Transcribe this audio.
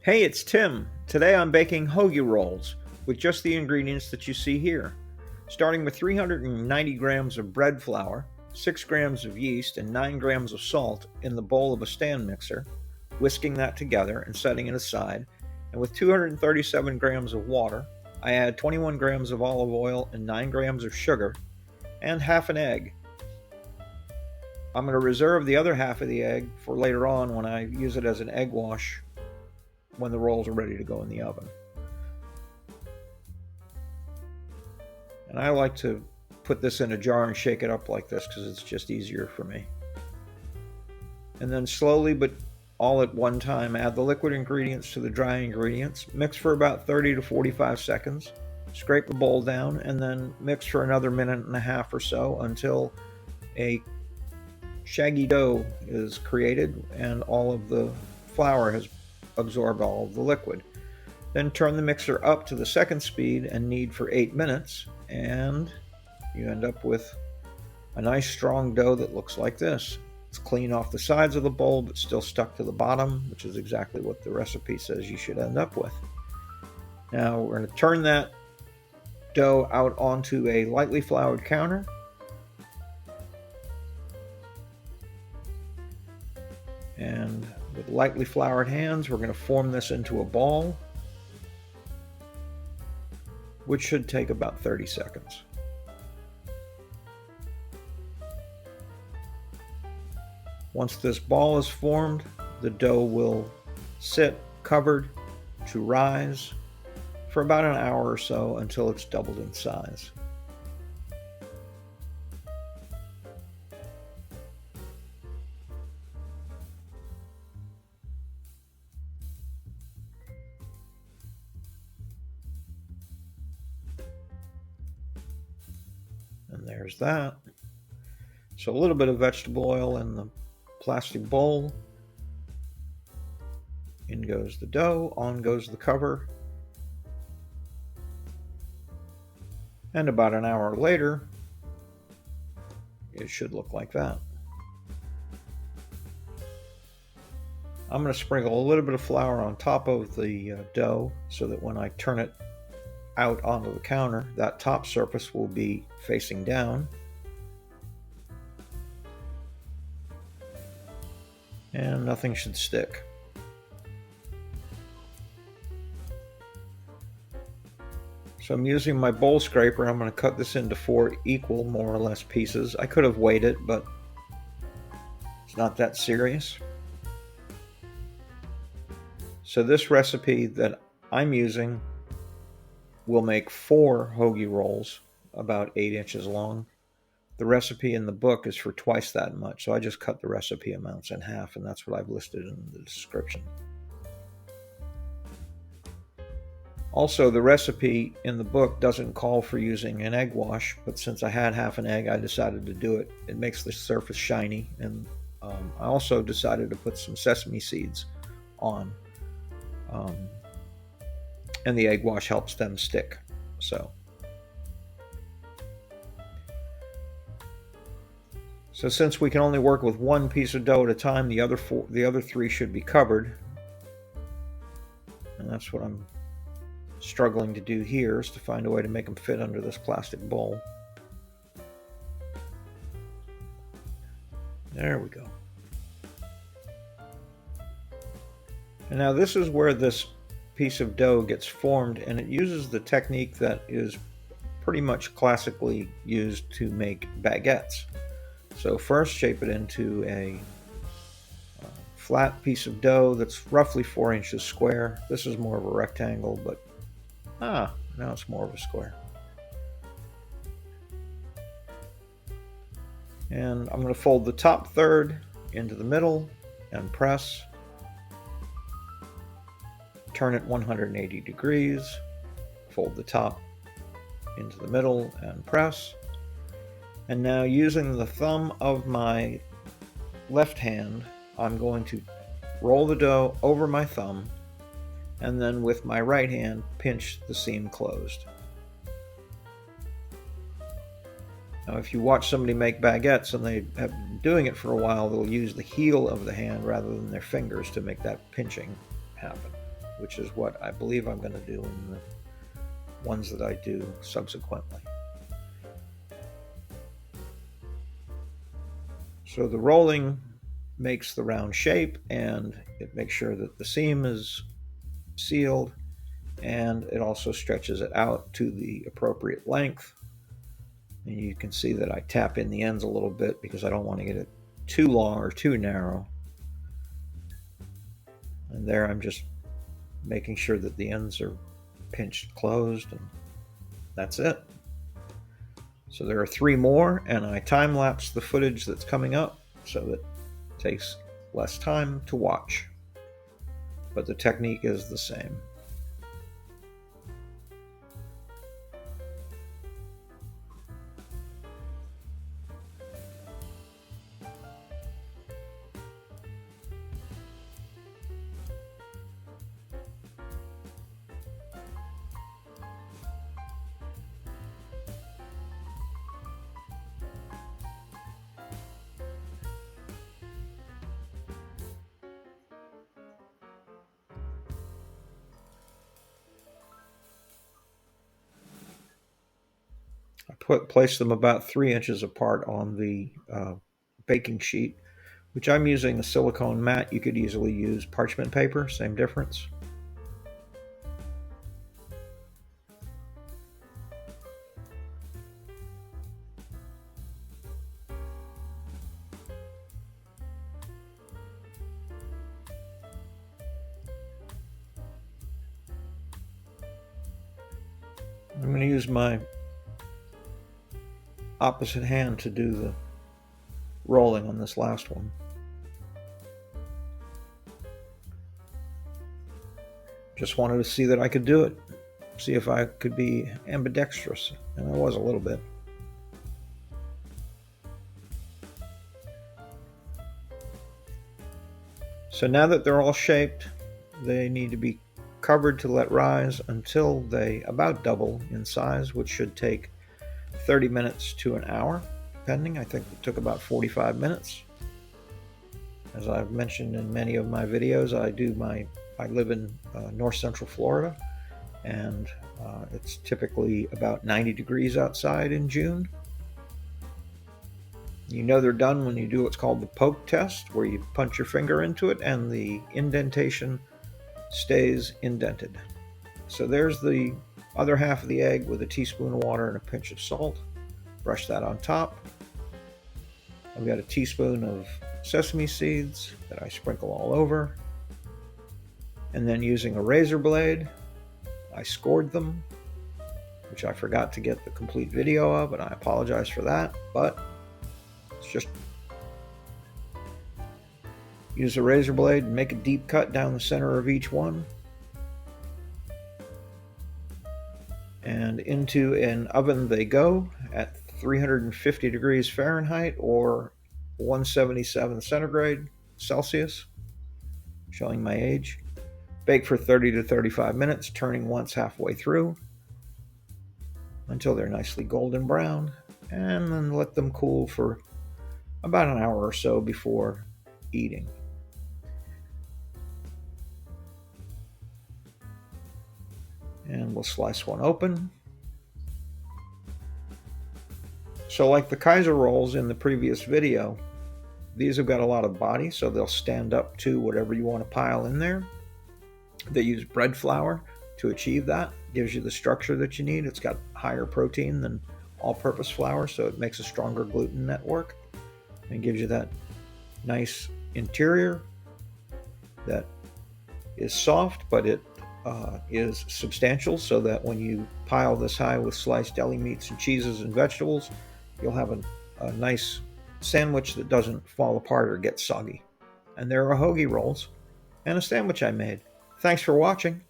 Hey, it's Tim. Today I'm baking hoagie rolls with just the ingredients that you see here. Starting with 390 grams of bread flour, 6 grams of yeast, and 9 grams of salt in the bowl of a stand mixer, whisking that together and setting it aside. And with 237 grams of water, I add 21 grams of olive oil and 9 grams of sugar and half an egg. I'm going to reserve the other half of the egg for later on when I use it as an egg wash when the rolls are ready to go in the oven. And I like to put this in a jar and shake it up like this because it's just easier for me. And then slowly but all at one time add the liquid ingredients to the dry ingredients. Mix for about 30 to 45 seconds. Scrape the bowl down and then mix for another minute and a half or so until a shaggy dough is created and all of the flour has absorbed all of the liquid. Then turn the mixer up to the second speed and knead for 8 minutes, and you end up with a nice strong dough that looks like this. It's clean off the sides of the bowl but still stuck to the bottom, which is exactly what the recipe says you should end up with. Now we're going to turn that dough out onto a lightly floured counter. And with lightly floured hands, we're going to form this into a ball, which should take about 30 seconds. Once this ball is formed, the dough will sit covered to rise for about an hour or so until it's doubled in size. And there's that. So a little bit of vegetable oil in the plastic bowl. In goes the dough, on goes the cover. And about an hour later, it should look like that. I'm going to sprinkle a little bit of flour on top of the dough so that when I turn it out onto the counter, that top surface will be facing down. And nothing should stick. So I'm using my bowl scraper. I'm going to cut this into 4 equal, more or less, pieces. I could have weighed it, but it's not that serious. So this recipe that I'm using will make 4 hoagie rolls about 8 inches long. The recipe in the book is for twice that much, so I just cut the recipe amounts in half, and that's what I've listed in the description. Also, the recipe in the book doesn't call for using an egg wash, but since I had half an egg, I decided to do it. It makes the surface shiny, and I also decided to put some sesame seeds on. And the egg wash helps them stick. So since we can only work with one piece of dough at a time, the other 3 should be covered. And that's what I'm struggling to do here, is to find a way to make them fit under this plastic bowl. There we go. And now this is where this piece of dough gets formed, and it uses the technique that is pretty much classically used to make baguettes. So first shape it into a flat piece of dough that's roughly 4 inches square. This is more of a rectangle, but now it's more of a square. And I'm going to fold the top third into the middle and press. Turn it 180 degrees, fold the top into the middle and press. And now using the thumb of my left hand, I'm going to roll the dough over my thumb, and then with my right hand pinch the seam closed. Now if you watch somebody make baguettes and they have been doing it for a while, they'll use the heel of the hand rather than their fingers to make that pinching happen. which is what I believe I'm going to do in the ones that I do subsequently. So the rolling makes the round shape, and it makes sure that the seam is sealed, and it also stretches it out to the appropriate length. And you can see that I tap in the ends a little bit because I don't want to get it too long or too narrow. And there I'm just making sure that the ends are pinched closed, and that's it. So there are 3 more, and I time-lapse the footage that's coming up so that it takes less time to watch. But the technique is the same. Place them about 3 inches apart on the baking sheet, which I'm using a silicone mat. You could easily use parchment paper, same difference. I'm going to use my opposite hand to do the rolling on this last one. Just wanted to see that I could do it, see if I could be ambidextrous, and I was a little bit. So now that they're all shaped, they need to be covered to let rise until they about double in size, which should take 30 minutes to an hour, depending. I think it took about 45 minutes. As I've mentioned in many of my videos, I live in north central Florida, and it's typically about 90 degrees outside in June. You know they're done when you do what's called the poke test, where you punch your finger into it and the indentation stays indented. So there's the other half of the egg with a teaspoon of water and a pinch of salt. Brush that on top. I've got a teaspoon of sesame seeds that I sprinkle all over. And then using a razor blade, I scored them, which I forgot to get the complete video of, and I apologize for that, but it's just use a razor blade and make a deep cut down the center of each one. And into an oven they go at 350 degrees Fahrenheit or 177 centigrade Celsius, showing my age. Bake for 30 to 35 minutes, turning once halfway through until they're nicely golden brown, and then let them cool for about an hour or so before eating. And we'll slice one open. So like the Kaiser rolls in the previous video, these have got a lot of body, so they'll stand up to whatever you want to pile in there. They use bread flour to achieve that. Gives you the structure that you need. It's got higher protein than all-purpose flour, so it makes a stronger gluten network and gives you that nice interior that is soft, but it is substantial, so that when you pile this high with sliced deli meats and cheeses and vegetables, you'll have a nice sandwich that doesn't fall apart or get soggy. And there are hoagie rolls and a sandwich I made. Thanks for watching.